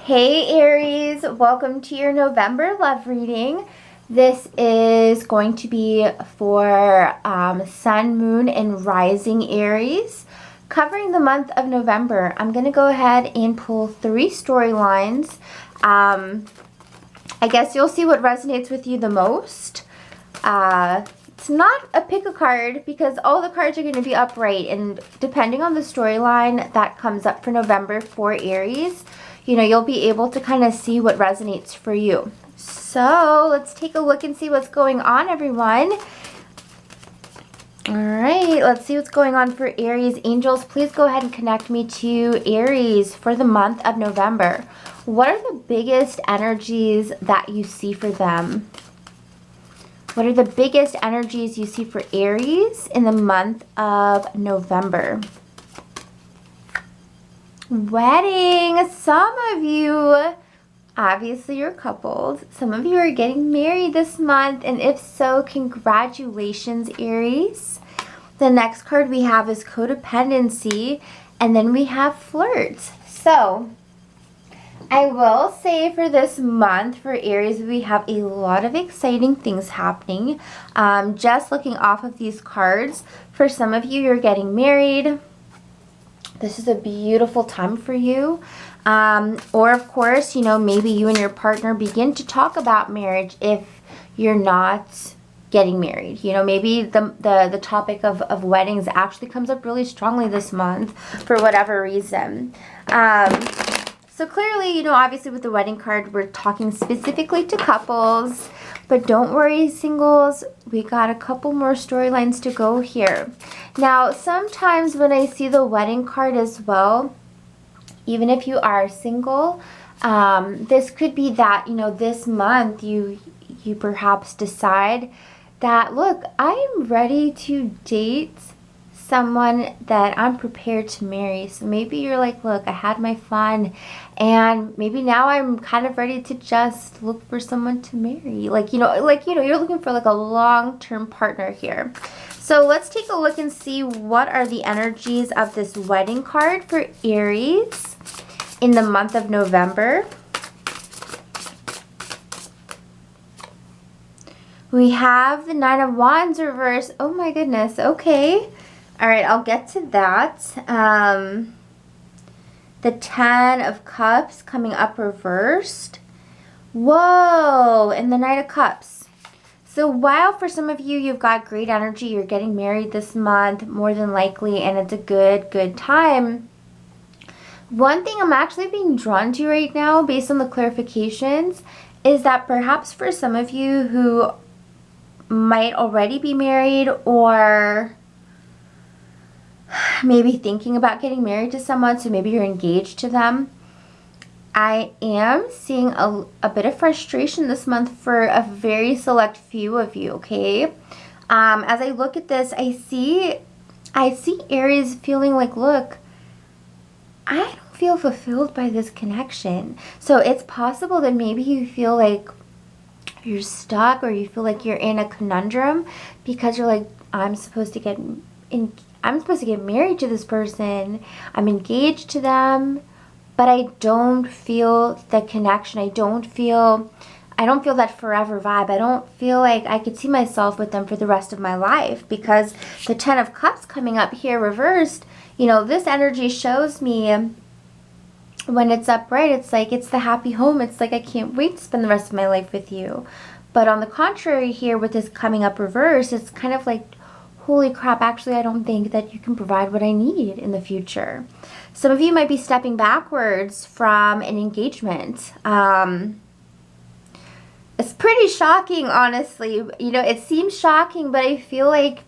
Hey Aries, welcome to your November love reading. This is going to be for Sun, Moon, and Rising Aries, covering the month of November. I'm going to go ahead and pull 3 storylines. I guess you'll see what resonates with you the most. It's not a pick a card because all the cards are going to be upright, and depending on the storyline that comes up for November for Aries, you'll be able to kind of see what resonates for you. So let's take a look and see what's going on, everyone. All right, let's see what's going on for Aries. Angels, please go ahead and connect me to Aries for the month of November. What are the biggest energies that you see for them? What are the biggest energies you see for Aries in the month of November? Wedding. Some of you, obviously you're coupled. Some of you are getting married this month, and if so, congratulations, Aries. The next card we have is codependency, and then we have flirts. So I will say for this month for Aries, we have a lot of exciting things happening. Just looking off of these cards, for some of you, you're getting married. This is a beautiful time for you. Or of course, maybe you and your partner begin to talk about marriage if you're not getting married. Maybe the topic of weddings actually comes up really strongly this month for whatever reason. So clearly, obviously with the wedding card, we're talking specifically to couples. But don't worry, singles, we got a couple more storylines to go here. Now, sometimes when I see the wedding card as well, even if you are single, this could be that, this month you perhaps decide that, look, I am ready to date someone that I'm prepared to marry. So maybe you're like, look, I had my fun, and maybe now I'm kind of ready to just look for someone to marry. You're looking for like a long-term partner here. So let's take a look and see what are the energies of this wedding card for Aries in the month of November. We have the 9 of Wands reversed. Oh my goodness. Okay. All right, I'll get to that. The 10 of Cups coming up reversed. Whoa, and the Knight of Cups. So while for some of you, you've got great energy, you're getting married this month, more than likely, and it's a good time. One thing I'm actually being drawn to right now, based on the clarifications, is that perhaps for some of you who might already be married or maybe thinking about getting married to someone, so maybe you're engaged to them, I am seeing a bit of frustration this month for a very select few of you, okay? As I look at this, I see Aries feeling like, look, I don't feel fulfilled by this connection. So it's possible that maybe you feel like you're stuck, or you feel like you're in a conundrum because you're like, I'm supposed to get married to this person. I'm engaged to them, but I don't feel the connection. I don't feel that forever vibe. I don't feel like I could see myself with them for the rest of my life, because the 10 of Cups coming up here reversed, this energy shows me when it's upright, it's like it's the happy home. It's like I can't wait to spend the rest of my life with you. But on the contrary here, with this coming up reverse, it's kind of like, holy crap, actually I don't think that you can provide what I need in the future. Some of you might be stepping backwards from an engagement. It's pretty shocking, honestly. It seems shocking, but I feel like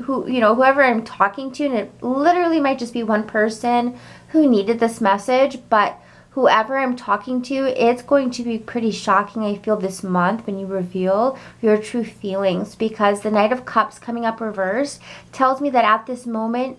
whoever I'm talking to, and it literally might just be one person who needed this message, but whoever I'm talking to, it's going to be pretty shocking, I feel, this month when you reveal your true feelings, because the Knight of Cups coming up reversed tells me that at this moment,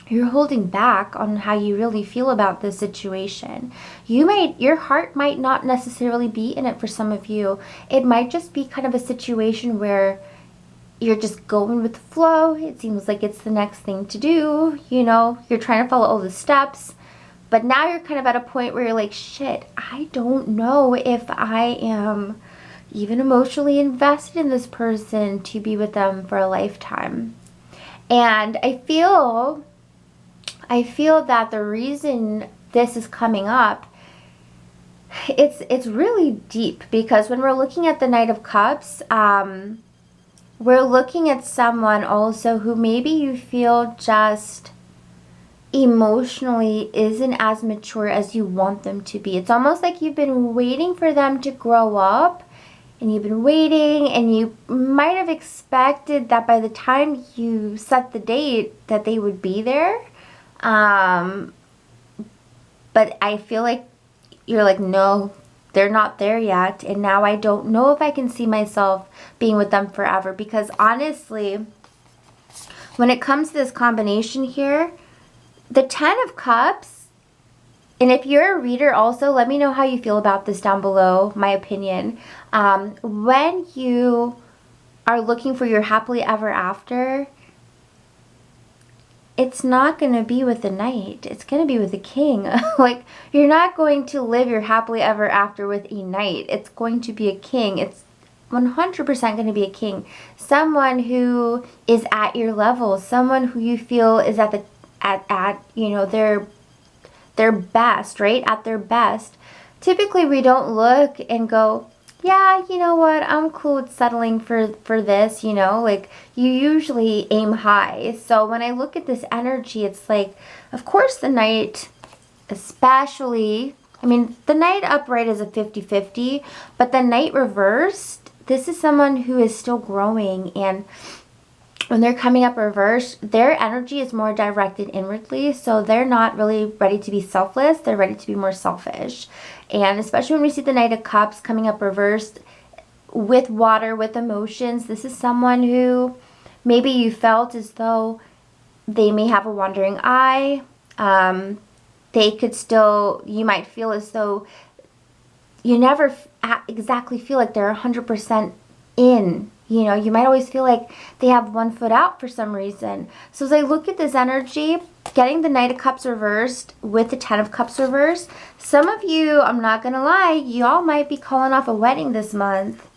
you're holding back on how you really feel about this situation. Your heart might not necessarily be in it for some of you. It might just be kind of a situation where you're just going with the flow. It seems like it's the next thing to do. You're trying to follow all the steps, But now you're kind of at a point where you're like, shit, I don't know if I am even emotionally invested in this person to be with them for a lifetime. And I feel that the reason this is coming up, it's really deep, because when we're looking at the Knight of Cups, we're looking at someone also who maybe you feel just emotionally isn't as mature as you want them to be. It's almost like you've been waiting for them to grow up, and you've been waiting, and you might have expected that by the time you set the date that they would be there. But I feel like you're like, no, they're not there yet. And now I don't know if I can see myself being with them forever. Because honestly, when it comes to this combination here, the Ten of Cups, and if you're a reader also, let me know how you feel about this down below, my opinion. When you are looking for your happily ever after, it's not going to be with the Knight. It's going to be with the King. Like, you're not going to live your happily ever after with a Knight. It's going to be a King. It's 100% going to be a King. Someone who is at your level. Someone who you feel is at you know, their best, right? At their best. Typically, we don't look and go, yeah, you know what, I'm cool with settling for this, you know, like, you usually aim high. So when I look at this energy, it's like, of course the Knight, especially, I mean, the Knight upright is a 50-50, but the Knight reversed, this is someone who is still growing, and when they're coming up reversed, their energy is more directed inwardly, so they're not really ready to be selfless, they're ready to be more selfish. And especially when we see the Knight of Cups coming up reversed with water, with emotions, this is someone who maybe you felt as though they may have a wandering eye. They could still, you might feel as though you never exactly feel like they're 100% in. You know, you might always feel like they have one foot out for some reason. So as I look at this energy, getting the Knight of Cups reversed with the Ten of Cups reversed, some of you, I'm not going to lie, y'all might be calling off a wedding this month.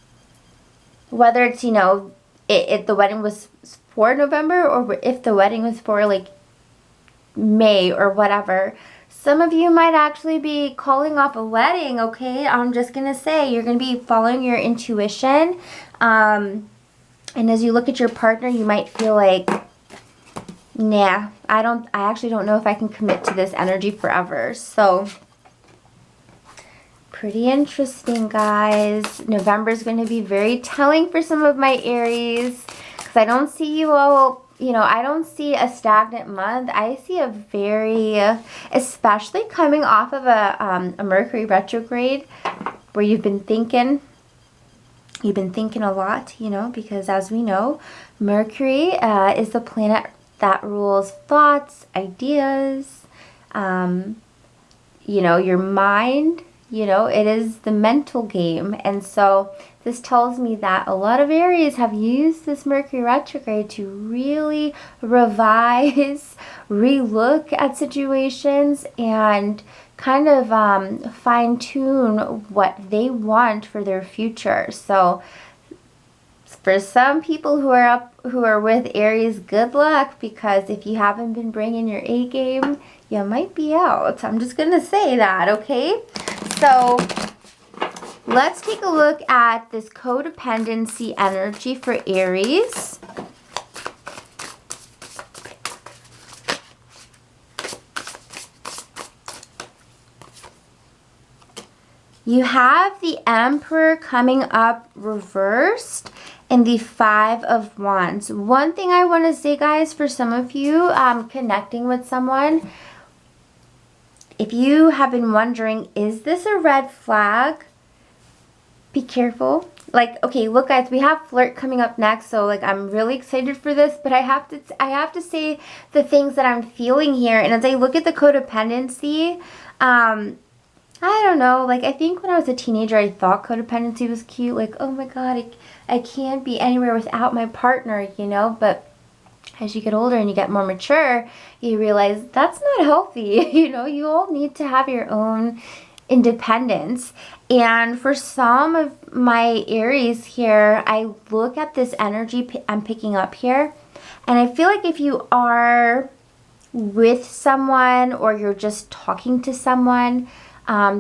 Whether it's, you know, if the wedding was for November, or if the wedding was for like May or whatever. Some of you might actually be calling off a wedding, okay? I'm just going to say you're going to be following your intuition. And as you look at your partner, you might feel like, nah, I actually don't know if I can commit to this energy forever. So, pretty interesting, guys. November is going to be very telling for some of my Aries, because I don't see you all, you know, I don't see a stagnant month. I see a very, especially coming off of a Mercury retrograde, where you've been thinking a lot, you know, because as we know, Mercury is the planet that rules thoughts, ideas, you know, your mind, you know, it is the mental game. And so this tells me that a lot of Aries have used this Mercury retrograde to really revise, relook at situations, and kind of fine-tune what they want for their future. So for some people who are with Aries, good luck, because if you haven't been bringing your A game, you might be out. I'm just gonna say that, okay? So let's take a look at this codependency energy for Aries. You have the Emperor coming up reversed and the Five of Wands. One thing I want to say, guys, for some of you connecting with someone, if you have been wondering, is this a red flag? Be careful. Like, okay, look, guys, we have flirt coming up next, so like I'm really excited for this, but I have to say the things that I'm feeling here. And as I look at the codependency, I don't know, like, I think when I was a teenager, I thought codependency was cute. Like, oh my God, I can't be anywhere without my partner, you know? But as you get older and you get more mature, you realize that's not healthy. You know, you all need to have your own independence. And for some of my Aries here, I look at this energy I'm picking up here, and I feel like if you are with someone or you're just talking to someone,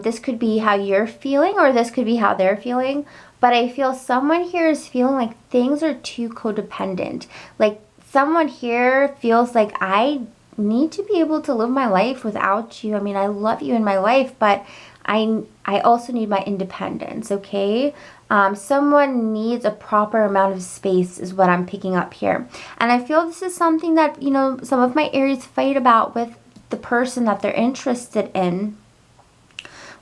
this could be how you're feeling or this could be how they're feeling. But I feel someone here is feeling like things are too codependent. Like someone here feels like I need to be able to live my life without you. I mean, I love you in my life, but I also need my independence, okay? Someone needs a proper amount of space is what I'm picking up here. And I feel this is something that, you know, some of my Aries fight about with the person that they're interested in.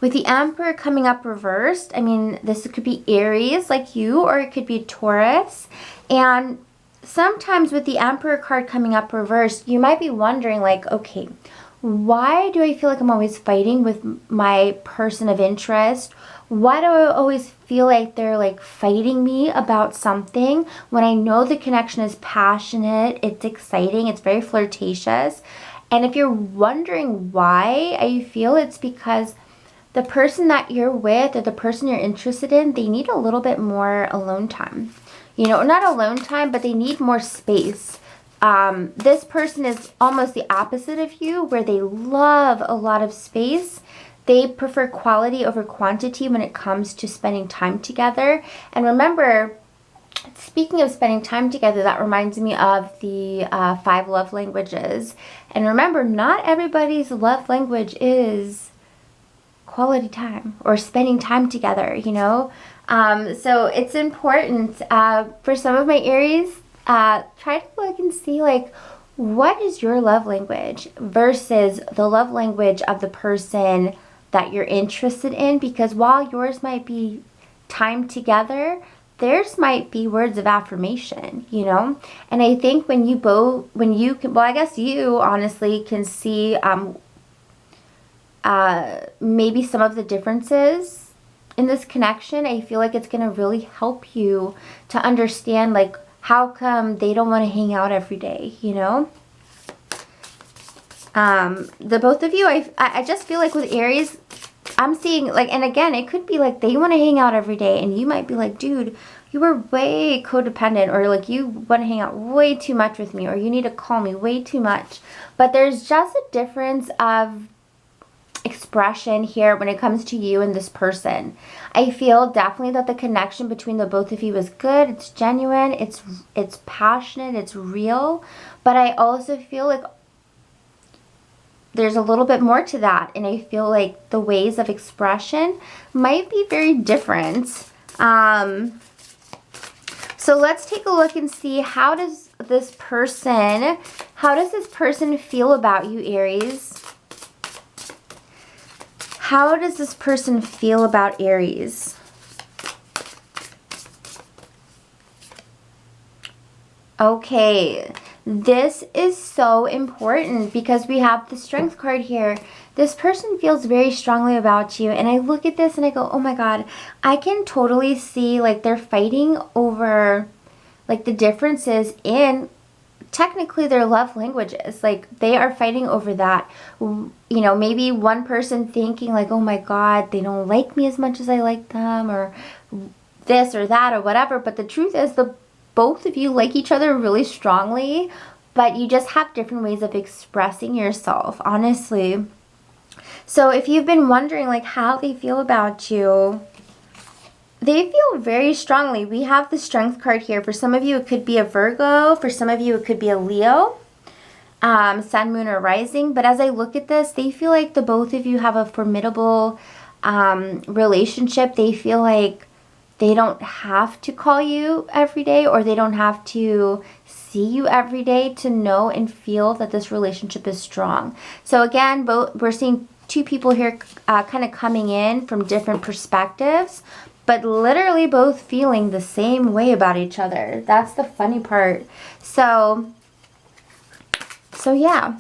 With the Emperor coming up reversed, I mean, this could be Aries like you, or it could be Taurus. And sometimes with the Emperor card coming up reversed, you might be wondering like, okay, why do I feel like I'm always fighting with my person of interest? Why do I always feel like they're like fighting me about something when I know the connection is passionate, it's exciting, it's very flirtatious? And if you're wondering why I feel, it's because the person that you're with or the person you're interested in, they need a little bit more alone time. You know, not alone time, but they need more space. This person is almost the opposite of you, where they love a lot of space. They prefer quality over quantity when it comes to spending time together. And remember, speaking of spending time together, that reminds me of the 5 love languages. And remember, not everybody's love language is quality time or spending time together, you know? So it's important for some of my Aries, try to look and see like, what is your love language versus the love language of the person that you're interested in? Because while yours might be time together, theirs might be words of affirmation, you know? And I think when you I guess you honestly can see maybe some of the differences in this connection. I feel like it's going to really help you to understand like how come they don't want to hang out every day, you know? The both of you, I just feel like with Aries, I'm seeing like, and again, it could be like they want to hang out every day and you might be like, dude, you are way codependent, or like you want to hang out way too much with me, or you need to call me way too much. But there's just a difference of expression here when it comes to you and this person. I feel definitely that the connection between the both of you is good. It's genuine, it's passionate, it's real. But I also feel like there's a little bit more to that, and I feel like the ways of expression might be very different. So let's take a look and see, how does this person feel about you, Aries? How does this person feel about Aries? Okay, this is so important because we have the Strength card here. This person feels very strongly about you, and I look at this and I go, oh my God, I can totally see like they're fighting over like the differences in technically their love languages. Like they are fighting over that. You know, maybe one person thinking like, oh my God, they don't like me as much as I like them, or this or that or whatever. But the truth is both of you like each other really strongly, but you just have different ways of expressing yourself, honestly. So if you've been wondering like how they feel about you, they feel very strongly. We have the Strength card here. For some of you, it could be a Virgo. For some of you, it could be a Leo, Sun, Moon, or Rising. But as I look at this, they feel like the both of you have a formidable relationship. They feel like they don't have to call you every day, or they don't have to see you every day to know and feel that this relationship is strong. So again, we're seeing two people here kind of coming in from different perspectives, but literally both feeling the same way about each other. That's the funny part. So yeah.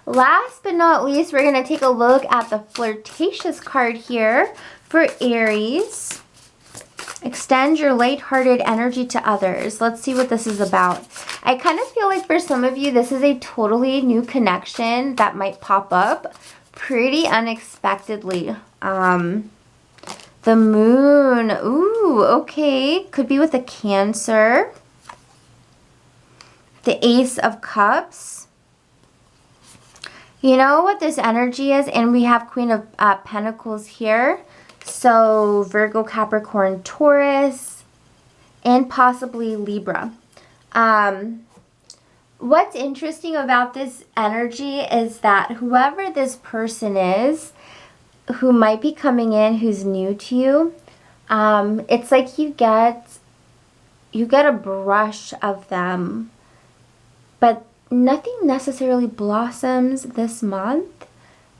Last but not least, we're going to take a look at the Flirtatious card here for Aries. Extend your lighthearted energy to others. Let's see what this is about. I kind of feel like for some of you, this is a totally new connection that might pop up pretty unexpectedly. The moon. Ooh, okay. Could be with a Cancer. The Ace of Cups. You know what this energy is? And we have Queen of Pentacles here. So Virgo, Capricorn, Taurus, and possibly Libra. What's interesting about this energy is that whoever this person is, who might be coming in, who's new to you, it's like you get a brush of them, but nothing necessarily blossoms this month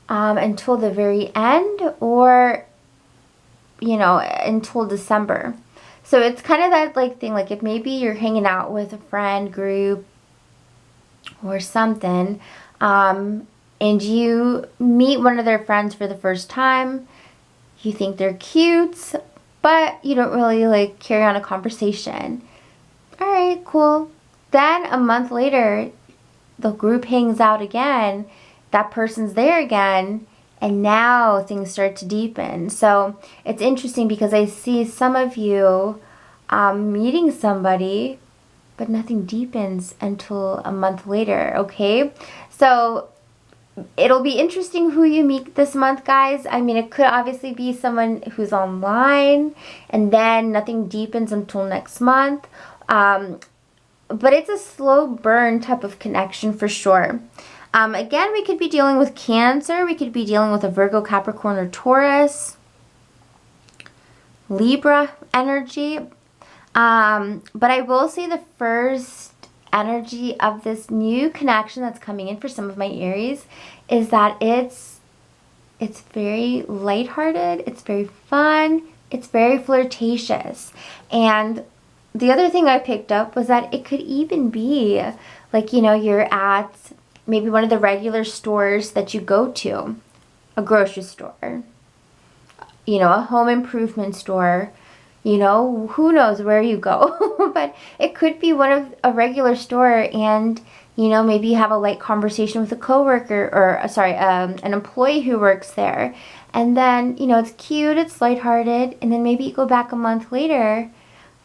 until the very end, or until December. So it's kind of that like thing, like if maybe you're hanging out with a friend group or something, and you meet one of their friends for the first time, you think they're cute, but you don't really like carry on a conversation. All right, cool. Then a month later, the group hangs out again, that person's there again, and now things start to deepen. So it's interesting because I see some of you meeting somebody, but nothing deepens until a month later, okay? So it'll be interesting who you meet this month, guys. I mean, it could obviously be someone who's online, and then nothing deepens until next month. But it's a slow burn type of connection for sure. Again, we could be dealing with Cancer. We could be dealing with a Virgo, Capricorn, or Taurus. Libra energy. But I will say the first energy of this new connection that's coming in for some of my Aries is that it's very lighthearted. It's very fun. It's very flirtatious. And the other thing I picked up was that it could even be like, you're at maybe one of the regular stores that you go to, a grocery store, a home improvement store, who knows where you go, but it could be one of a regular store, and, maybe you have a light conversation with a coworker, or, an employee who works there, and then, it's cute, it's lighthearted, and then maybe you go back a month later,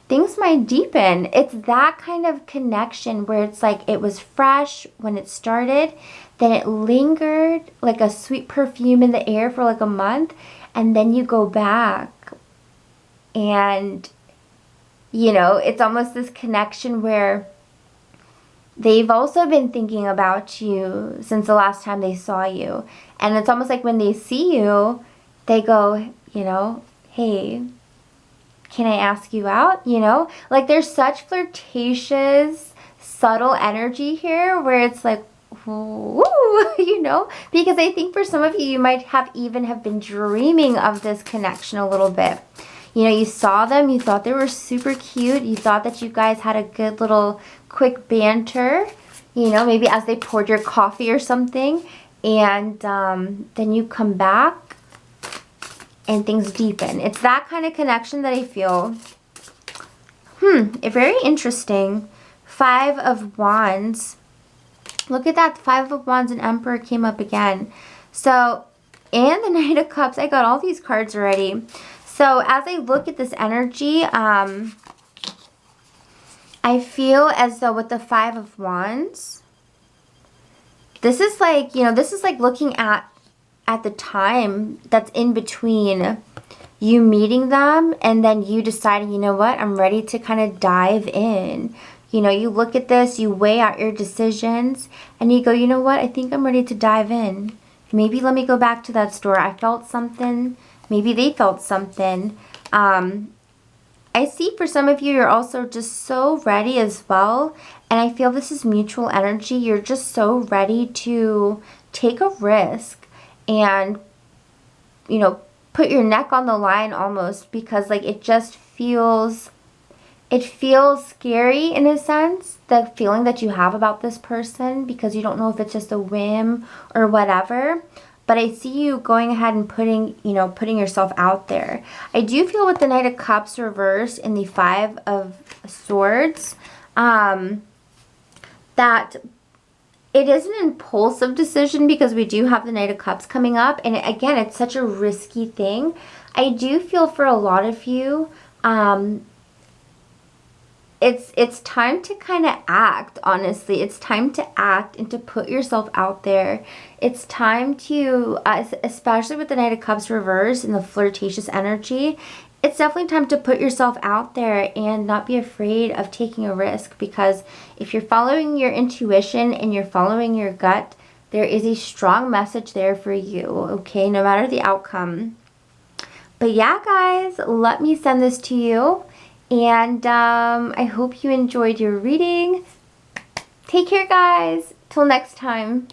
things might deepen. It's that kind of connection where it's like it was fresh when it started, then it lingered like a sweet perfume in the air for like a month, and then you go back and, it's almost this connection where they've also been thinking about you since the last time they saw you. And it's almost like when they see you, they go, hey, can I ask you out? Like there's such flirtatious, subtle energy here where it's like, ooh, because I think for some of you, you might have been dreaming of this connection a little bit. You saw them, you thought they were super cute, you thought that you guys had a good little quick banter, maybe as they poured your coffee or something, and then you come back and things deepen. It's that kind of connection that I feel. Very interesting. 5 of Wands. Look at that. 5 of Wands and Emperor came up again. So, and the Knight of Cups. I got all these cards already. So, as I look at this energy, I feel as though with the 5 of Wands, this is like, this is like looking at the time that's in between you meeting them and then you deciding, what, I'm ready to kind of dive in. You look at this, you weigh out your decisions, and you go, what, I think I'm ready to dive in. Maybe let me go back to that store. I felt something. Maybe they felt something. I see for some of you, you're also just so ready as well. And I feel this is mutual energy. You're just so ready to take a risk and, put your neck on the line almost, because like it just feels, scary in a sense, the feeling that you have about this person, because you don't know if it's just a whim or whatever. but I see you going ahead and putting yourself out there. I do feel with the Knight of Cups reversed and the Five of Swords, that it is an impulsive decision because we do have the Knight of Cups coming up. And again, it's such a risky thing. I do feel for a lot of you, it's time to kind of act, honestly. It's time to act and to put yourself out there. It's time to, especially with the Knight of Cups reversed and the flirtatious energy, it's definitely time to put yourself out there and not be afraid of taking a risk, because if you're following your intuition and you're following your gut, there is a strong message there for you, okay, no matter the outcome. But yeah, guys, let me send this to you, and I hope you enjoyed your reading. Take care, guys. Till next time.